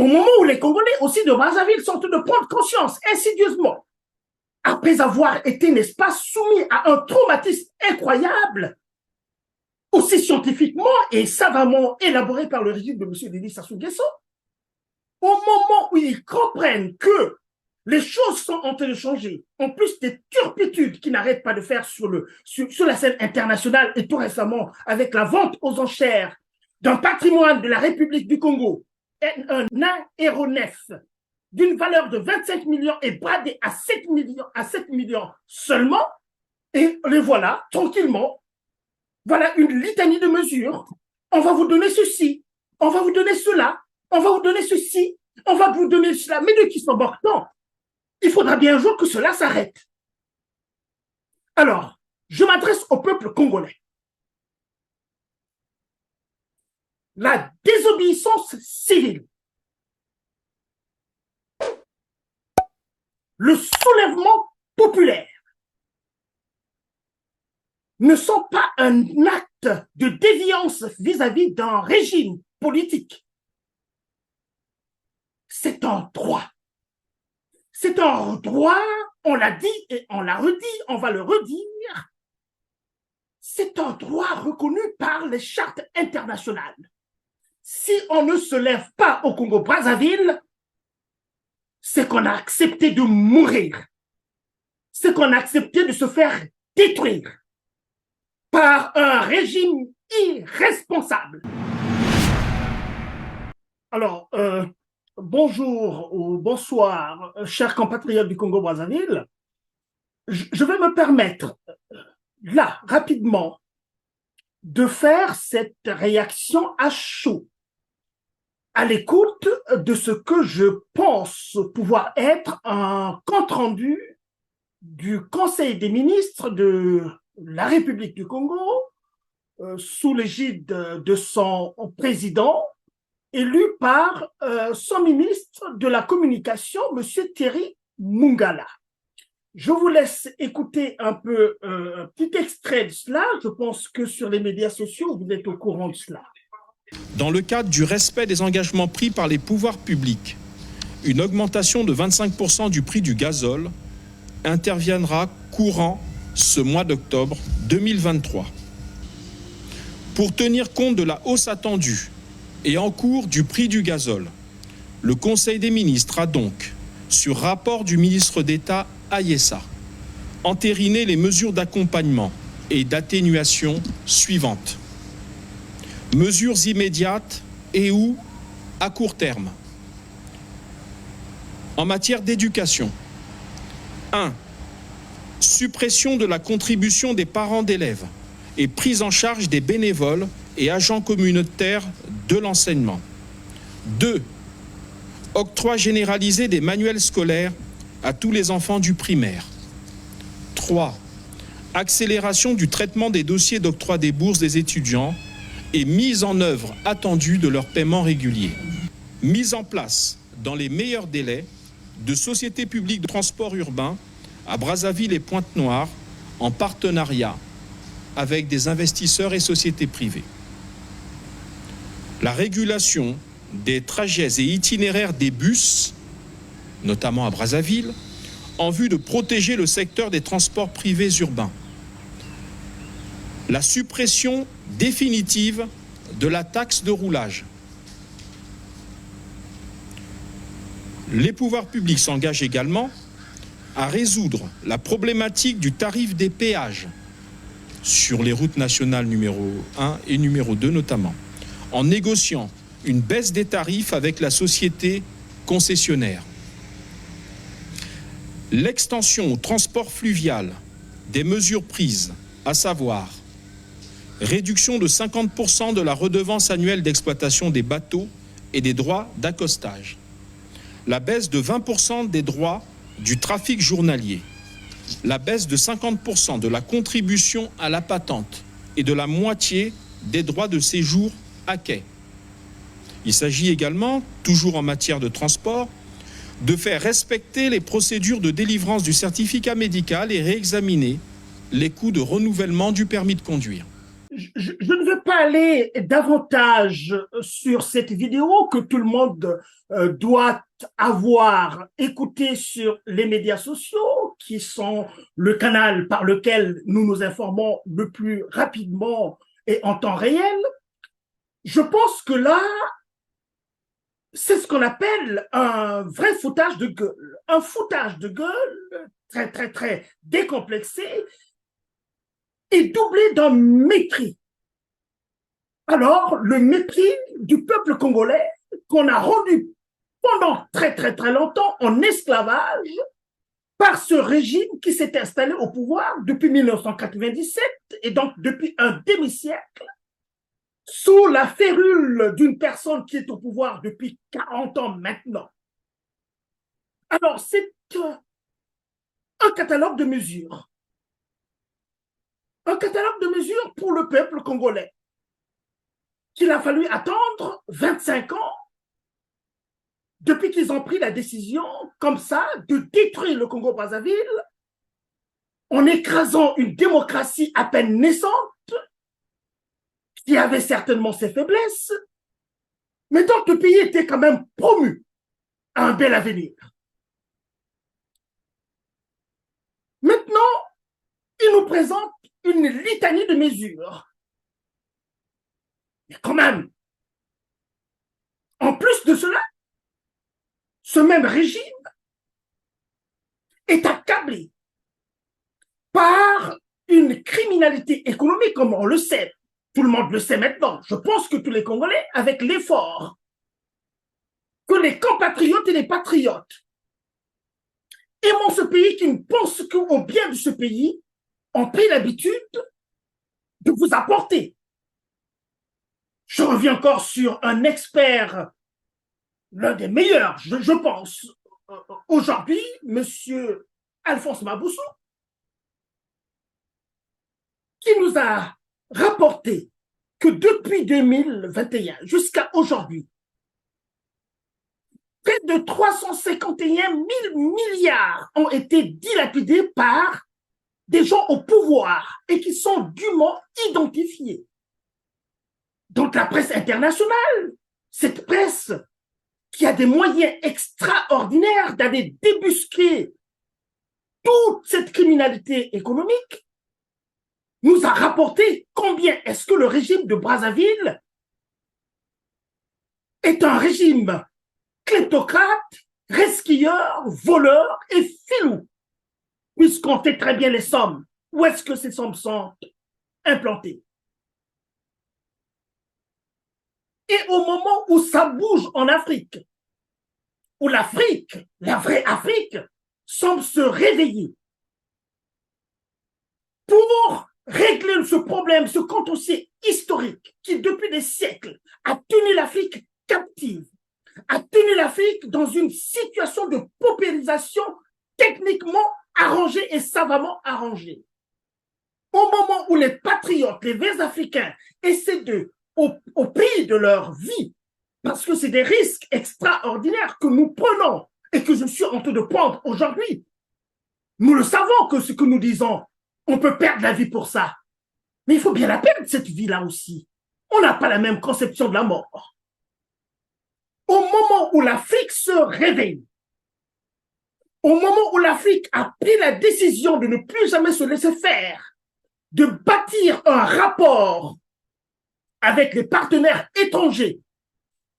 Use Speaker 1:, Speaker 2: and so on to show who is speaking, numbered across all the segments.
Speaker 1: au moment où les Congolais aussi de Brazzaville sont de prendre conscience insidieusement, après avoir été, n'est-ce pas, soumis à un traumatisme incroyable, aussi scientifiquement et savamment élaboré par le régime de M. Denis Sassou Nguesso, au moment où ils comprennent que les choses sont en train de changer, en plus des turpitudes qu'ils n'arrêtent pas de faire sur la scène internationale et tout récemment avec la vente aux enchères d'un patrimoine de la République du Congo, un aéronef d'une valeur de 25 millions et bradé à 7 millions seulement, et les voilà, tranquillement, voilà une litanie de mesures. On va vous donner ceci, on va vous donner cela, on va vous donner ceci, on va vous donner cela. Mais de qui s'en porte? Non, il faudra bien un jour que cela s'arrête. Alors, je m'adresse au peuple congolais. La désobéissance civile, le soulèvement populaire ne sont pas un acte de déviance vis-à-vis d'un régime politique. C'est un droit. C'est un droit, on l'a dit et on l'a redit, on va le redire. C'est un droit reconnu par les chartes internationales. Si on ne se lève pas au Congo-Brazzaville, c'est qu'on a accepté de mourir. C'est qu'on a accepté de se faire détruire par un régime irresponsable. Alors, bonjour ou bonsoir, chers compatriotes du Congo-Brazzaville. Je vais me permettre, là, rapidement, de faire cette réaction à chaud, à l'écoute de ce que je pense pouvoir être un compte-rendu du Conseil des ministres de la République du Congo, sous l'égide de son président, élu par son ministre de la Communication, M. Thierry Mungala. Je vous laisse écouter un peu un petit extrait de cela. Je pense que sur les médias sociaux, vous êtes au courant de cela.
Speaker 2: Dans le cadre du respect des engagements pris par les pouvoirs publics, une augmentation de 25% du prix du gazole interviendra courant ce mois d'octobre 2023. Pour tenir compte de la hausse attendue et en cours du prix du gazole, le Conseil des ministres a donc, sur rapport du ministre d'État Ayessa, entériné les mesures d'accompagnement et d'atténuation suivantes. Mesures immédiates et ou à court terme. En matière d'éducation, 1. Suppression de la contribution des parents d'élèves et prise en charge des bénévoles et agents communautaires de l'enseignement. 2. Octroi généralisé des manuels scolaires à tous les enfants du primaire. 3. Accélération du traitement des dossiers d'octroi des bourses des étudiants et mise en œuvre attendue de leur paiement régulier. Mise en place, dans les meilleurs délais, de sociétés publiques de transport urbain à Brazzaville et Pointe-Noire en partenariat avec des investisseurs et sociétés privées. La régulation des trajets et itinéraires des bus, notamment à Brazzaville, en vue de protéger le secteur des transports privés urbains. La suppression définitive de la taxe de roulage. Les pouvoirs publics s'engagent également à résoudre la problématique du tarif des péages sur les routes nationales numéro 1 et numéro 2 notamment, en négociant une baisse des tarifs avec la société concessionnaire. L'extension au transport fluvial des mesures prises, à savoir réduction de 50% de la redevance annuelle d'exploitation des bateaux et des droits d'accostage, la baisse de 20% des droits du trafic journalier, la baisse de 50% de la contribution à la patente et de la moitié des droits de séjour à quai. Il s'agit également, toujours en matière de transport, de faire respecter les procédures de délivrance du certificat médical et réexaminer les coûts de renouvellement du permis de conduire.
Speaker 1: je ne veux pas aller davantage sur cette vidéo que tout le monde doit avoir écouté sur les médias sociaux, qui sont le canal par lequel nous nous informons le plus rapidement et en temps réel. Je pense que là, c'est ce qu'on appelle un vrai foutage de gueule. Un foutage de gueule très, très, très décomplexé et doublé d'un mépris. Alors, le mépris du peuple congolais qu'on a rendu pendant très, très, très longtemps en esclavage par ce régime qui s'est installé au pouvoir depuis 1997 et donc depuis un demi-siècle sous la férule d'une personne qui est au pouvoir depuis 40 ans maintenant. Alors, c'est un catalogue de mesures. Un catalogue de mesures pour le peuple congolais qu'il a fallu attendre 25 ans depuis qu'ils ont pris la décision, comme ça, de détruire le Congo-Brazzaville en écrasant une démocratie à peine naissante, qui avait certainement ses faiblesses, mais dont le pays était quand même promu à un bel avenir. Maintenant, il nous présente une litanie de mesures. Mais quand même, en plus de cela, ce même régime est accablé par une criminalité économique, comme on le sait. Tout le monde le sait maintenant. Je pense que tous les Congolais, avec l'effort que les compatriotes et les patriotes aimant ce pays, qui ne pensent qu'au bien de ce pays, ont pris l'habitude de vous apporter. Je reviens encore sur un expert, l'un des meilleurs, je pense, aujourd'hui, M. Alphonse Maboussou, qui nous a rapporté que depuis 2021 jusqu'à aujourd'hui, près de 351 000 milliards ont été dilapidés par des gens au pouvoir et qui sont dûment identifiés. Donc la presse internationale, cette presse qui a des moyens extraordinaires d'aller débusquer toute cette criminalité économique, nous a rapporté combien est-ce que le régime de Brazzaville est un régime kleptocrate, resquilleur, voleur et filou, puisqu'on sait très bien les sommes. Où est-ce que ces sommes sont implantées? Et au moment où ça bouge en Afrique, où l'Afrique, la vraie Afrique, semble se réveiller pour régler ce problème, ce contentieux historique qui, depuis des siècles, a tenu l'Afrique captive, a tenu l'Afrique dans une situation de paupérisation techniquement arrangée et savamment arrangée. Au moment où les patriotes, les vrais Africains, essaient au prix de leur vie, parce que c'est des risques extraordinaires que nous prenons et que je suis en train de prendre aujourd'hui. Nous le savons que ce que nous disons, on peut perdre la vie pour ça. Mais il faut bien la perdre, cette vie-là aussi. On n'a pas la même conception de la mort. Au moment où l'Afrique se réveille, au moment où l'Afrique a pris la décision de ne plus jamais se laisser faire, de bâtir un rapport avec les partenaires étrangers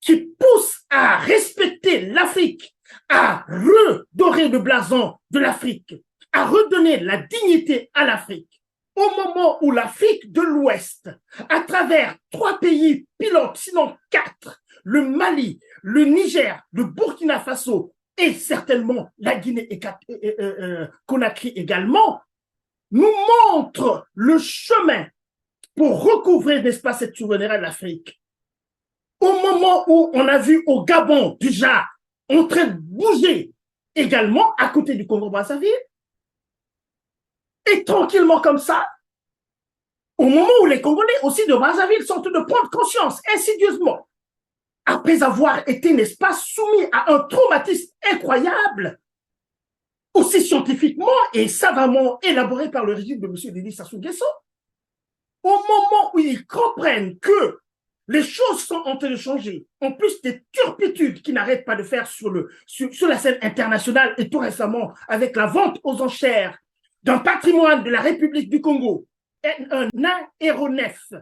Speaker 1: qui poussent à respecter l'Afrique, à redorer le blason de l'Afrique, à redonner la dignité à l'Afrique, au moment où l'Afrique de l'Ouest, à travers 3 pays pilotes, sinon 4, le Mali, le Niger, le Burkina Faso et certainement la Guinée et Conakry également, nous montre le chemin pour recouvrer, n'est-ce pas, cette souveraineté de l'Afrique. Au moment où on a vu au Gabon, déjà, en train de bouger également à côté du Congo-Brazzaville, et tranquillement comme ça, au moment où les Congolais aussi de Brazzaville sont en train de prendre conscience insidieusement, après avoir été, n'est-ce pas, soumis à un traumatisme incroyable, aussi scientifiquement et savamment élaboré par le régime de M. Denis Sassou Nguesso, au moment où ils comprennent que les choses sont en train de changer, en plus des turpitudes qu'ils n'arrêtent pas de faire sur la scène internationale et tout récemment avec la vente aux enchères d'un patrimoine de la République du Congo, un aéronef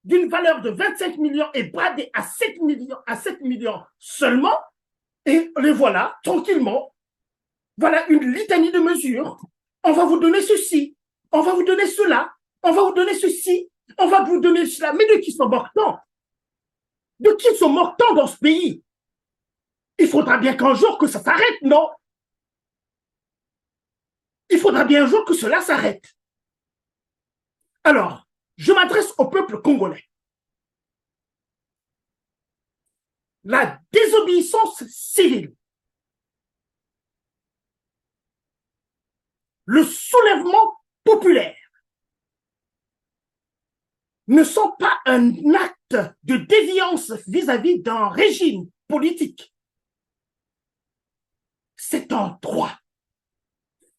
Speaker 1: d'une valeur de 25 millions est bradé à 7 millions seulement, et les voilà, tranquillement, voilà une litanie de mesures. On va vous donner ceci, on va vous donner cela, on va vous donner ceci, on va vous donner cela. Mais de qui sont mortants? De qui sont mortants dans ce pays? Il faudra bien qu'un jour que ça s'arrête, non? Il faudra bien un jour que cela s'arrête. Alors, je m'adresse au peuple congolais. La désobéissance civile, le soulèvement populaire ne sont pas un acte de déviance vis-à-vis d'un régime politique. C'est un droit.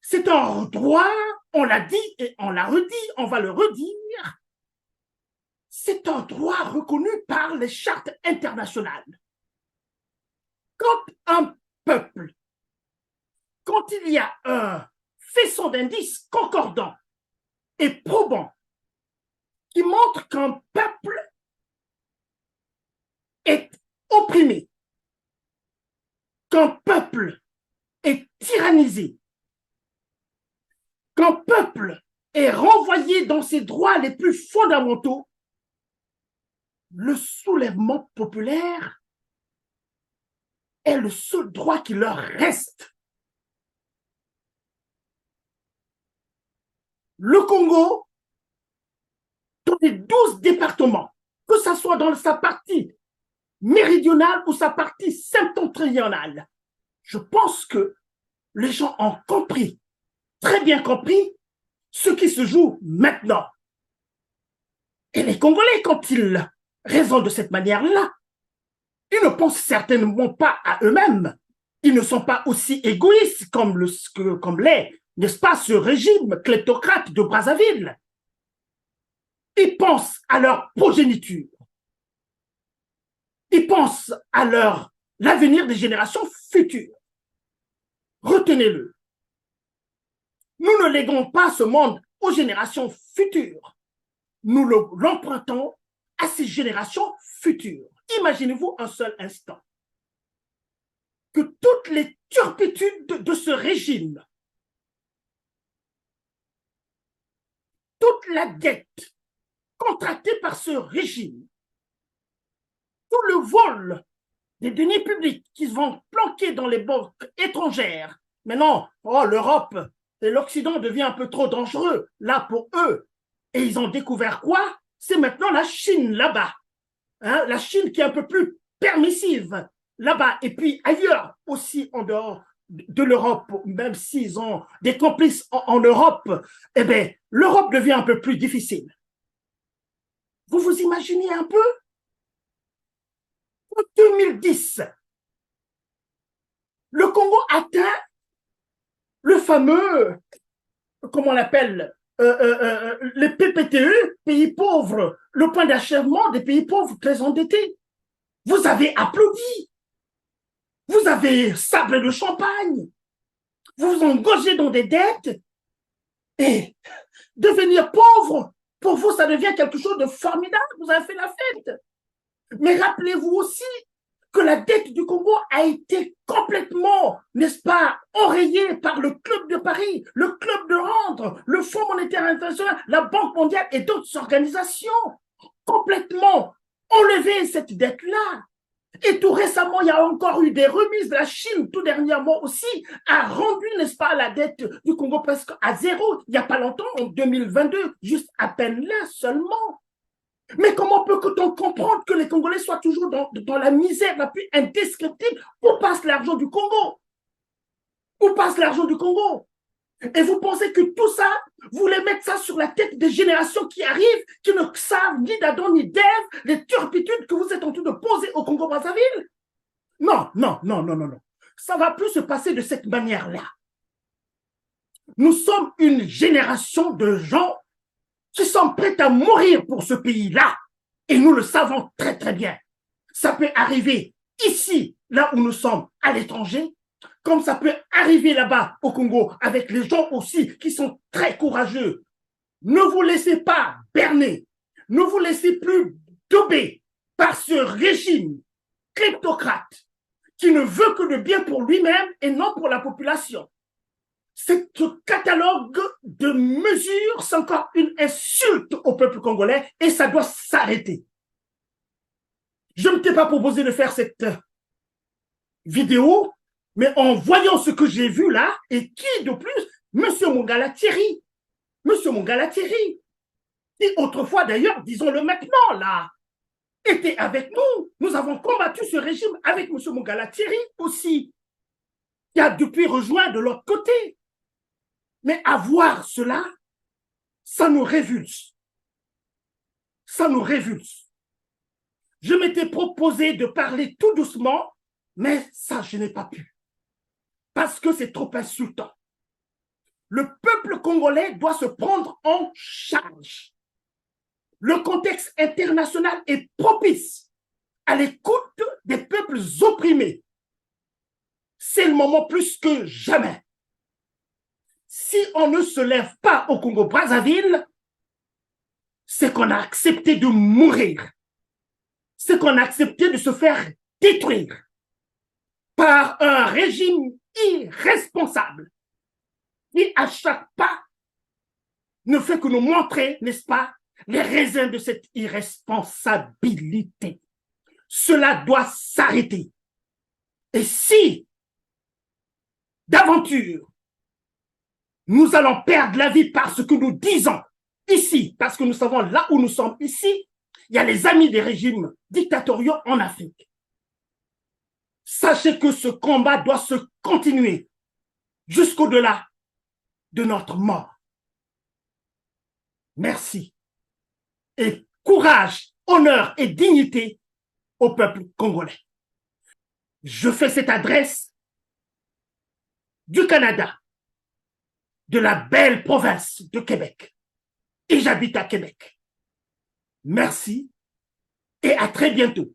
Speaker 1: C'est un droit, on l'a dit et on l'a redit, on va le redire. C'est un droit reconnu par les chartes internationales. Quand un peuple, quand il y a un faisceau d'indices concordants et probants qui montrent qu'un peuple est opprimé, qu'un peuple est tyrannisé, qu'un peuple est renvoyé dans ses droits les plus fondamentaux, le soulèvement populaire est le seul droit qui leur reste. Le Congo, dans les 12 départements, que ce soit dans sa partie méridionale ou sa partie septentrionale, je pense que les gens ont compris, très bien compris, ce qui se joue maintenant. Et les Congolais, quand ils raisonnent de cette manière-là, ils ne pensent certainement pas à eux-mêmes. Ils ne sont pas aussi égoïstes comme l'est, n'est-ce pas, ce régime kleptocrate de Brazzaville. Ils pensent à leur progéniture. Ils pensent à l'avenir des générations futures. Retenez-le. Nous ne léguons pas ce monde aux générations futures. Nous l'empruntons à ces générations futures. Imaginez-vous un seul instant que toutes les turpitudes de ce régime, toute la dette contractée par ce régime, tout le vol des deniers publics qui vont planquer dans les banques étrangères. Maintenant, l'Europe et l'Occident devient un peu trop dangereux, là, pour eux. Et ils ont découvert quoi? C'est maintenant la Chine, là-bas. Hein, la Chine qui est un peu plus permissive, là-bas. Et puis ailleurs, aussi en dehors de l'Europe, même s'ils ont des complices en Europe, eh bien, l'Europe devient un peu plus difficile. Vous vous imaginez un peu? En 2010, le Congo atteint le fameux, comment on l'appelle, les PPTE, pays pauvres, le point d'achèvement des pays pauvres très endettés. Vous avez applaudi, vous avez sablé le champagne, vous vous engagez dans des dettes, et devenir pauvre, pour vous, ça devient quelque chose de formidable, vous avez fait la fête. Mais rappelez-vous aussi que la dette du Congo a été complètement, n'est-ce pas, enrayée par le Club de Paris, le Club de Londres, le Fonds monétaire international, la Banque mondiale et d'autres organisations. Complètement enlevé cette dette-là. Et tout récemment, il y a encore eu des remises de la Chine, tout dernièrement aussi, a rendu, n'est-ce pas, la dette du Congo presque à zéro, il n'y a pas longtemps, en 2022, juste à peine là seulement. Mais comment peut-on comprendre que les Congolais soient toujours dans la misère la plus indescriptible? Où passe l'argent du Congo? Où passe l'argent du Congo? Et vous pensez que tout ça, vous voulez mettre ça sur la tête des générations qui arrivent, qui ne savent ni d'Adam ni d'Ève, les turpitudes que vous êtes en train de poser au Congo-Brazzaville? Non, non, non, non, non, non. Ça ne va plus se passer de cette manière-là. Nous sommes une génération de gens qui sont prêts à mourir pour ce pays-là. Et nous le savons très, très bien. Ça peut arriver ici, là où nous sommes, à l'étranger, comme ça peut arriver là-bas au Congo, avec les gens aussi qui sont très courageux. Ne vous laissez pas berner. Ne vous laissez plus dober par ce régime kleptocrate qui ne veut que le bien pour lui-même et non pour la population. Ce catalogue de mesures, c'est encore une insulte au peuple congolais et ça doit s'arrêter. Je ne t'ai pas proposé de faire cette vidéo, mais en voyant ce que j'ai vu là, et qui de plus, Monsieur Mongala Thierry, qui autrefois d'ailleurs, disons-le maintenant là, était avec nous. Nous avons combattu ce régime avec M. Mongala Thierry aussi, qui a depuis rejoint de l'autre côté. Mais avoir cela, ça nous révulse. Ça nous révulse. Je m'étais proposé de parler tout doucement, mais ça, je n'ai pas pu. Parce que c'est trop insultant. Le peuple congolais doit se prendre en charge. Le contexte international est propice à l'écoute des peuples opprimés. C'est le moment plus que jamais. Si on ne se lève pas au Congo-Brazzaville, c'est qu'on a accepté de mourir. C'est qu'on a accepté de se faire détruire par un régime irresponsable qui, à chaque pas, ne fait que nous montrer, n'est-ce pas, les raisins de cette irresponsabilité. Cela doit s'arrêter. Et si, d'aventure, nous allons perdre la vie parce que nous disons ici, parce que nous savons là où nous sommes ici, il y a les amis des régimes dictatoriaux en Afrique. Sachez que ce combat doit se continuer jusqu'au-delà de notre mort. Merci. Et courage, honneur et dignité au peuple congolais. Je fais cette adresse du Canada, de la belle province de Québec. Et j'habite à Québec. Merci et à très bientôt.